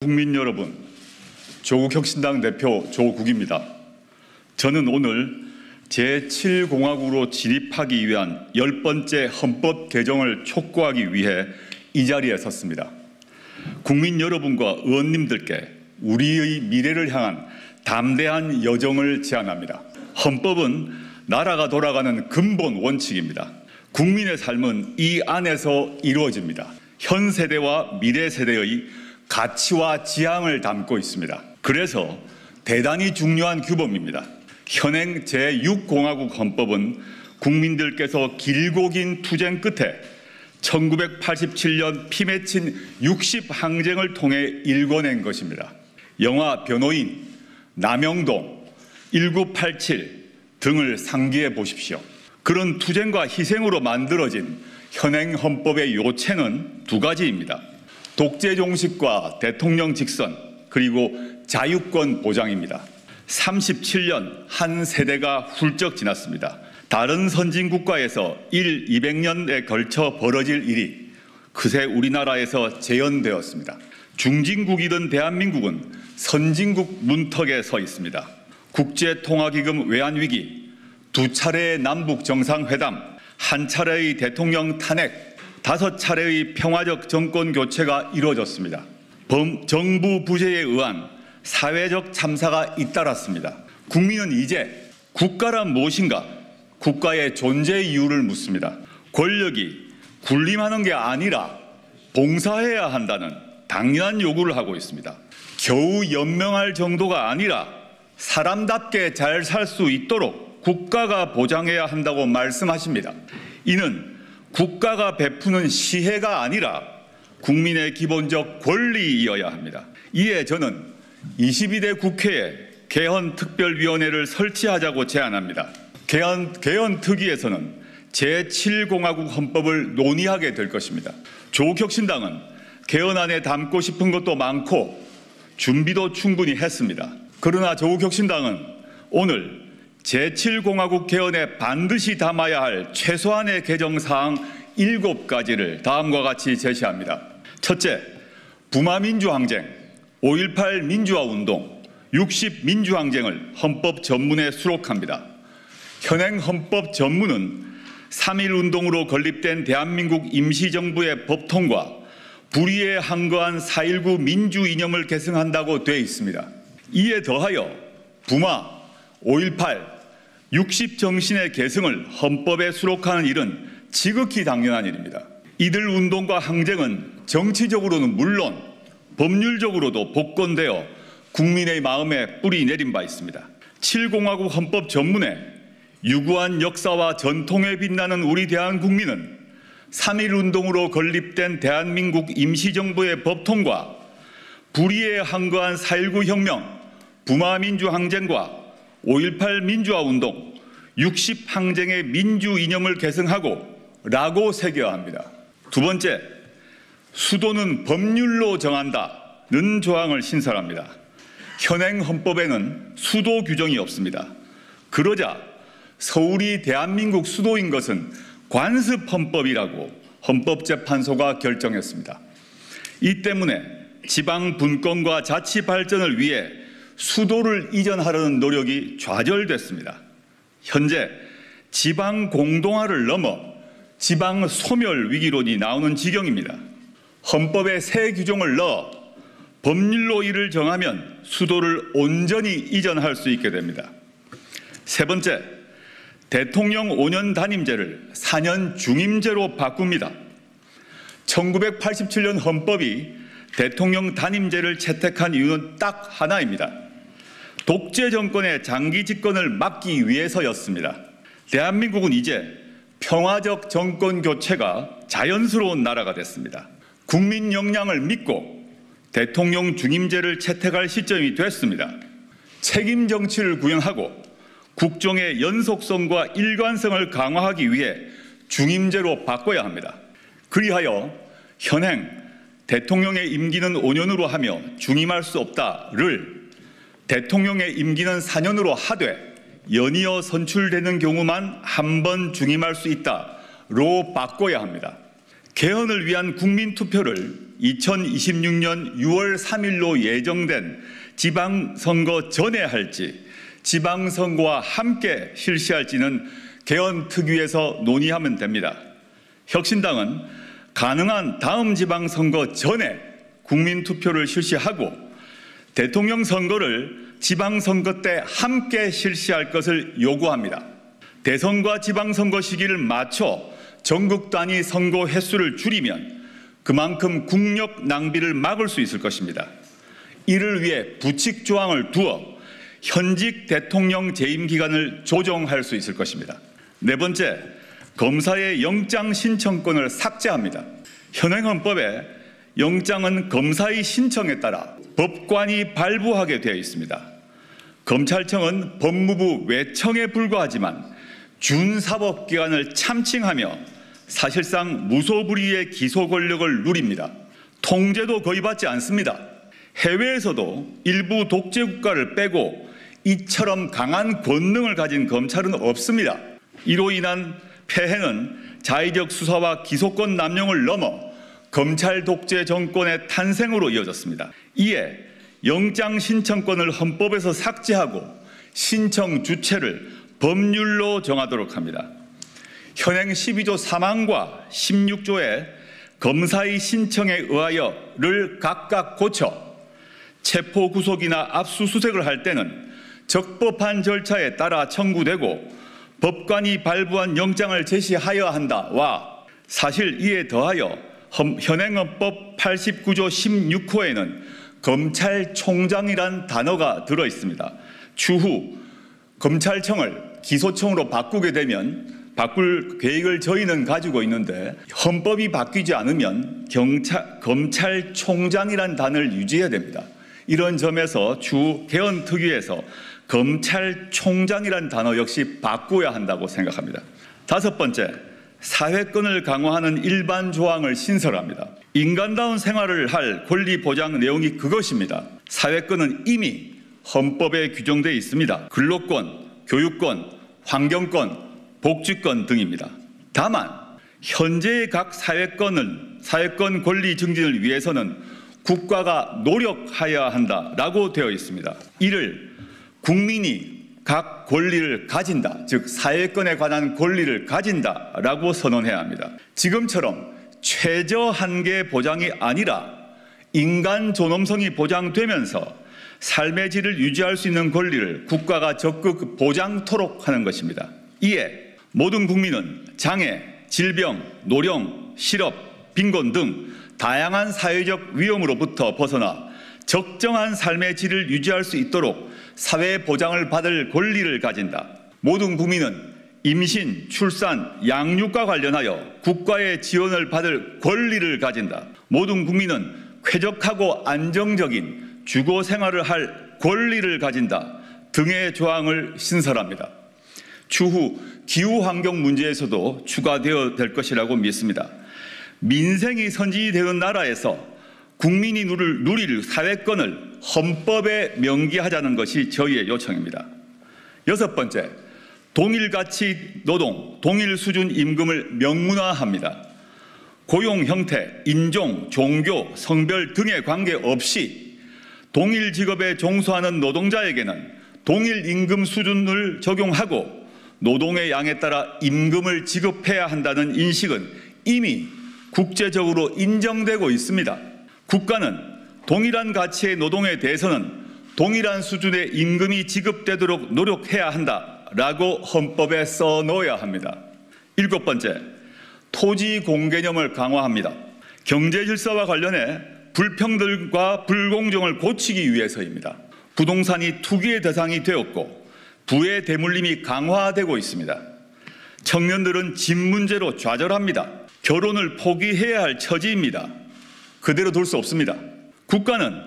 국민 여러분, 조국혁신당 대표 조국입니다. 저는 오늘 제7공화국으로 진입하기 위한 10번째 헌법 개정을 촉구하기 위해 이 자리에 섰습니다. 국민 여러분과 의원님들께 우리의 미래를 향한 담대한 여정을 제안합니다. 헌법은 나라가 돌아가는 근본 원칙입니다. 국민의 삶은 이 안에서 이루어집니다. 현 세대와 미래 세대의 가치와 지향을 담고 있습니다. 그래서 대단히 중요한 규범입니다. 현행 제6공화국 헌법은 국민들께서 길고 긴 투쟁 끝에 1987년 피 맺힌 60항쟁을 통해 일궈낸 것입니다. 영화 변호인, 남영동, 1987 등을 상기해 보십시오. 그런 투쟁과 희생으로 만들어진 현행 헌법의 요체는 두 가지입니다. 독재 종식과 대통령 직선, 그리고 자유권 보장입니다. 37년 한 세대가 훌쩍 지났습니다. 다른 선진국가에서 200년에 걸쳐 벌어질 일이 그새 우리나라에서 재현되었습니다. 중진국이던 대한민국은 선진국 문턱에 서 있습니다. 국제통화기금 외환위기, 두 차례의 남북 정상회담, 한 차례의 대통령 탄핵, 5차례의 평화적 정권 교체가 이루어졌습니다. 정부 부재에 의한 사회적 참사가 잇따랐습니다. 국민은 이제 국가란 무엇인가? 국가의 존재 이유를 묻습니다. 권력이 군림하는 게 아니라 봉사해야 한다는 당연한 요구를 하고 있습니다. 겨우 연명할 정도가 아니라 사람답게 잘 살 수 있도록 국가가 보장해야 한다고 말씀하십니다. 이는 국가가 베푸는 시혜가 아니라 국민의 기본적 권리이어야 합니다. 이에 저는 22대 국회에 개헌특별위원회를 설치하자고 제안합니다. 개헌특위에서는 제7공화국 헌법을 논의하게 될 것입니다. 조국혁신당은 개헌안에 담고 싶은 것도 많고 준비도 충분히 했습니다. 그러나 조국혁신당은 오늘 제7공화국 개헌에 반드시 담아야 할 최소한의 개정사항 7가지를 다음과 같이 제시합니다. 첫째, 부마민주항쟁, 5.18 민주화운동, 60 민주항쟁을 헌법 전문에 수록합니다. 현행 헌법 전문은 3.1운동으로 건립된 대한민국 임시정부의 법통과 불의에 항거한 4.19 민주이념을 계승한다고 되어 있습니다. 이에 더하여 부마, 5.18, 60 정신의 계승을 헌법에 수록하는 일은 지극히 당연한 일입니다. 이들 운동과 항쟁은 정치적으로는 물론 법률적으로도 복권되어 국민의 마음에 뿌리 내린 바 있습니다. 7공화국 헌법 전문에 유구한 역사와 전통에 빛나는 우리 대한국민은 3.1운동으로 건립된 대한민국 임시정부의 법통과 불의에 항거한 4.19 혁명, 부마민주항쟁과 5.18 민주화운동, 60 항쟁의 민주 이념을 계승하고 라고 새겨야 합니다. 두 번째, 수도는 법률로 정한다는 조항을 신설합니다. 현행 헌법에는 수도 규정이 없습니다. 그러자 서울이 대한민국 수도인 것은 관습헌법이라고 헌법재판소가 결정했습니다. 이 때문에 지방 분권과 자치 발전을 위해 수도를 이전하려는 노력이 좌절됐습니다. 현재 지방 공동화를 넘어 지방 소멸 위기론이 나오는 지경입니다. 헌법에 새 규정을 넣어 법률로 이를 정하면 수도를 온전히 이전할 수 있게 됩니다. 세 번째, 대통령 5년 단임제를 4년 중임제로 바꿉니다. 1987년 헌법이 대통령 단임제를 채택한 이유는 딱 하나입니다. 독재 정권의 장기 집권을 막기 위해서였습니다. 대한민국은 이제 평화적 정권 교체가 자연스러운 나라가 됐습니다. 국민 역량을 믿고 대통령 중임제를 채택할 시점이 됐습니다. 책임 정치를 구현하고 국정의 연속성과 일관성을 강화하기 위해 중임제로 바꿔야 합니다. 그리하여 현행 대통령의 임기는 5년으로 하며 중임할 수 없다를 대통령의 임기는 4년으로 하되 연이어 선출되는 경우만 한 번 중임할 수 있다로 바꿔야 합니다. 개헌을 위한 국민투표를 2026년 6월 3일로 예정된 지방선거 전에 할지 지방선거와 함께 실시할지는 개헌특위에서 논의하면 됩니다. 혁신당은 가능한 다음 지방선거 전에 국민투표를 실시하고 대통령 선거를 지방선거 때 함께 실시할 것을 요구합니다. 대선과 지방선거 시기를 맞춰 전국 단위 선거 횟수를 줄이면 그만큼 국력 낭비를 막을 수 있을 것입니다. 이를 위해 부칙 조항을 두어 현직 대통령 재임 기간을 조정할 수 있을 것입니다. 네 번째, 검사의 영장 신청권을 삭제합니다. 현행 헌법에 영장은 검사의 신청에 따라 법관이 발부하게 되어 있습니다. 검찰청은 법무부 외청에 불과하지만 준사법기관을 참칭하며 사실상 무소불위의 기소 권력을 누립니다. 통제도 거의 받지 않습니다. 해외에서도 일부 독재 국가를 빼고 이처럼 강한 권능을 가진 검찰은 없습니다. 이로 인한 폐해는 자의적 수사와 기소권 남용을 넘어 검찰 독재 정권의 탄생으로 이어졌습니다. 이에 영장 신청권을 헌법에서 삭제하고 신청 주체를 법률로 정하도록 합니다. 현행 12조 3항과 16조의 검사의 신청에 의하여를 각각 고쳐 체포 구속이나 압수수색을 할 때는 적법한 절차에 따라 청구되고 법관이 발부한 영장을 제시하여야 한다와 사실 이에 더하여 현행 헌법 89조 16호에는 검찰총장이란 단어가 들어 있습니다. 추후 검찰청을 기소청으로 바꾸게 되면 바꿀 계획을 저희는 가지고 있는데 헌법이 바뀌지 않으면 검찰총장이란 단어를 유지해야 됩니다. 이런 점에서 추후 개헌특위에서 검찰총장이란 단어 역시 바꿔야 한다고 생각합니다. 다섯 번째, 사회권을 강화하는 일반 조항을 신설합니다. 인간다운 생활을 할 권리 보장 내용이 그것입니다. 사회권은 이미 헌법에 규정되어 있습니다. 근로권, 교육권, 환경권, 복지권 등입니다. 다만 현재의 각 사회권 권리 증진을 위해서는 국가가 노력하여야 한다라고 되어 있습니다. 이를 국민이 각 권리를 가진다, 즉 사회권에 관한 권리를 가진다라고 선언해야 합니다. 지금처럼 최저 한계 보장이 아니라 인간 존엄성이 보장되면서 삶의 질을 유지할 수 있는 권리를 국가가 적극 보장토록 하는 것입니다. 이에 모든 국민은 장애, 질병, 노령, 실업, 빈곤 등 다양한 사회적 위험으로부터 벗어나 적정한 삶의 질을 유지할 수 있도록 사회 보장을 받을 권리를 가진다. 모든 국민은 임신, 출산, 양육과 관련하여 국가의 지원을 받을 권리를 가진다. 모든 국민은 쾌적하고 안정적인 주거 생활을 할 권리를 가진다 등의 조항을 신설합니다. 추후 기후환경 문제에서도 추가되어야 될 것이라고 믿습니다. 민생이 선진되는 나라에서 국민이 누릴 사회권을 헌법에 명기하자는 것이 저희의 요청입니다. 여섯 번째, 동일가치 노동, 동일 수준 임금을 명문화합니다. 고용 형태, 인종, 종교, 성별 등에 관계없이 동일 직업에 종사하는 노동자에게는 동일 임금 수준을 적용하고 노동의 양에 따라 임금을 지급해야 한다는 인식은 이미 국제적으로 인정되고 있습니다. 국가는 동일한 가치의 노동에 대해서는 동일한 수준의 임금이 지급되도록 노력해야 한다라고 헌법에 써놓아야 합니다. 일곱 번째, 토지 공개념을 강화합니다. 경제 질서와 관련해 불평등과 불공정을 고치기 위해서입니다. 부동산이 투기의 대상이 되었고 부의 대물림이 강화되고 있습니다. 청년들은 집 문제로 좌절합니다. 결혼을 포기해야 할 처지입니다. 그대로 둘 수 없습니다. 국가는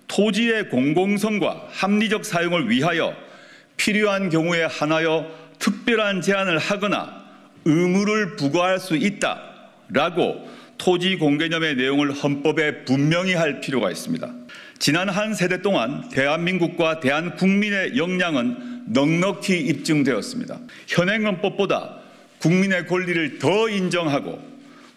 토지의 공공성과 합리적 사용을 위하여 필요한 경우에 한하여 특별한 제한을 하거나 의무를 부과할 수 있다라고 토지 공개념의 내용을 헌법에 분명히 할 필요가 있습니다. 지난 한 세대 동안 대한민국과 대한국민의 역량은 넉넉히 입증되었습니다. 현행 헌법보다 국민의 권리를 더 인정하고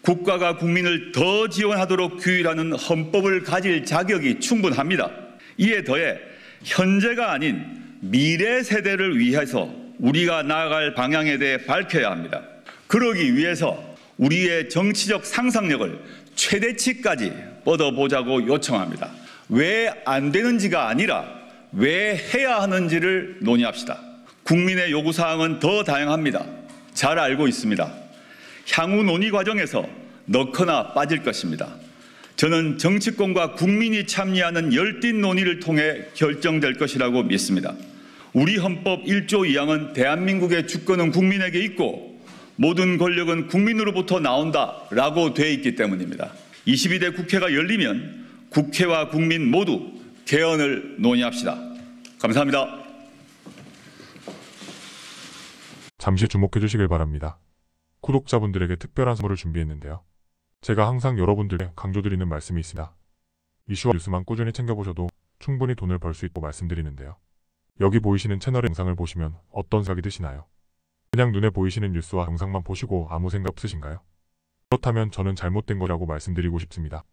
국가가 국민을 더 지원하도록 규율하는 헌법을 가질 자격이 충분합니다. 이에 더해 현재가 아닌 미래 세대를 위해서 우리가 나아갈 방향에 대해 밝혀야 합니다. 그러기 위해서 우리의 정치적 상상력을 최대치까지 뻗어보자고 요청합니다. 왜 안 되는지가 아니라 왜 해야 하는지를 논의합시다. 국민의 요구사항은 더 다양합니다. 잘 알고 있습니다. 향후 논의 과정에서 넣거나 빠질 것입니다. 저는 정치권과 국민이 참여하는 열띤 논의를 통해 결정될 것이라고 믿습니다. 우리 헌법 1조 2항은 대한민국의 주권은 국민에게 있고 모든 권력은 국민으로부터 나온다라고 되어 있기 때문입니다. 22대 국회가 열리면 국회와 국민 모두 개헌을 논의합시다. 감사합니다. 잠시 주목해 주시길 바랍니다. 구독자분들에게 특별한 선물을 준비했는데요. 제가 항상 여러분들께 강조드리는 말씀이 있습니다. 이슈와 뉴스만 꾸준히 챙겨보셔도 충분히 돈을 벌 수 있다고 말씀드리는데요. 여기 보이시는 채널의 영상을 보시면 어떤 생각이 드시나요? 그냥 눈에 보이시는 뉴스와 영상만 보시고 아무 생각 없으신가요? 그렇다면 저는 잘못된 거라고 말씀드리고 싶습니다.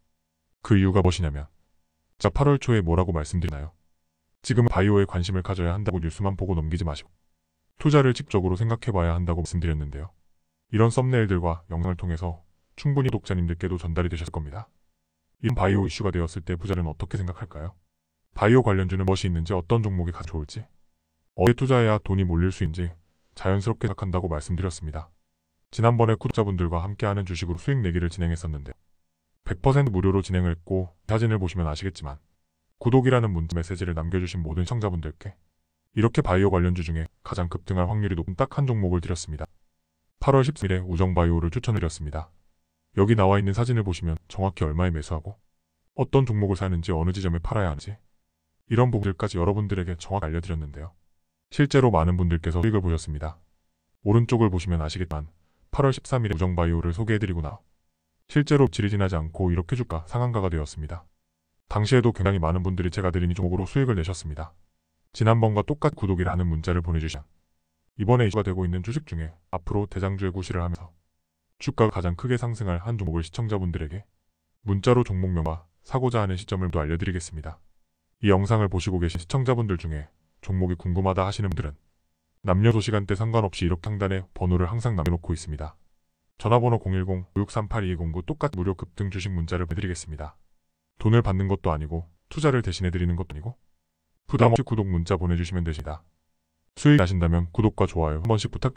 그 이유가 무엇이냐면 자 8월 초에 뭐라고 말씀드리나요? 지금은 바이오에 관심을 가져야 한다고 뉴스만 보고 넘기지 마시고 투자를 직접적으로 생각해봐야 한다고 말씀드렸는데요. 이런 썸네일들과 영상을 통해서 충분히 독자님들께도 전달이 되셨을 겁니다. 이런 바이오 이슈가 되었을 때 부자는 어떻게 생각할까요? 바이오 관련주는 무엇이 있는지 어떤 종목이 가장 좋을지 어디에 투자해야 돈이 몰릴 수 있는지 자연스럽게 생각한다고 말씀드렸습니다. 지난번에 구독자분들과 함께하는 주식으로 수익 내기를 진행했었는데 100% 무료로 진행을 했고 사진을 보시면 아시겠지만 구독이라는 문자 메시지를 남겨주신 모든 시청자분들께 이렇게 바이오 관련주 중에 가장 급등할 확률이 높은 딱 한 종목을 드렸습니다. 8월 13일에 우정바이오를 추천드렸습니다. 여기 나와 있는 사진을 보시면 정확히 얼마에 매수하고 어떤 종목을 사는지 어느 지점에 팔아야 하는지 이런 부분들까지 여러분들에게 정확히 알려드렸는데요. 실제로 많은 분들께서 수익을 보셨습니다. 오른쪽을 보시면 아시겠지만 8월 13일에 우정바이오를 소개해드리고 나서 실제로 질이 지나지 않고 이렇게 주가 상한가가 되었습니다. 당시에도 굉장히 많은 분들이 제가 드린 이 종목으로 수익을 내셨습니다. 지난번과 똑같이 구독이라는 문자를 보내주시면 이번에 이슈가 되고 있는 주식 중에 앞으로 대장주의 구실을 하면서 주가가 가장 크게 상승할 한 종목을 시청자분들에게 문자로 종목명과 사고자 하는 시점을 또 알려드리겠습니다. 이 영상을 보시고 계신 시청자분들 중에 종목이 궁금하다 하시는 분들은 남녀도 시간대 상관없이 이렇게 상단에 번호를 항상 남겨놓고 있습니다. 전화번호 010-5638-2209 똑같이 무료 급등 주식 문자를 보내드리겠습니다. 돈을 받는 것도 아니고 투자를 대신해드리는 것도 아니고 부담없이 구독 문자 보내주시면 되십니다. 수익 나신다면 구독과 좋아요 한 번씩 부탁드립니다.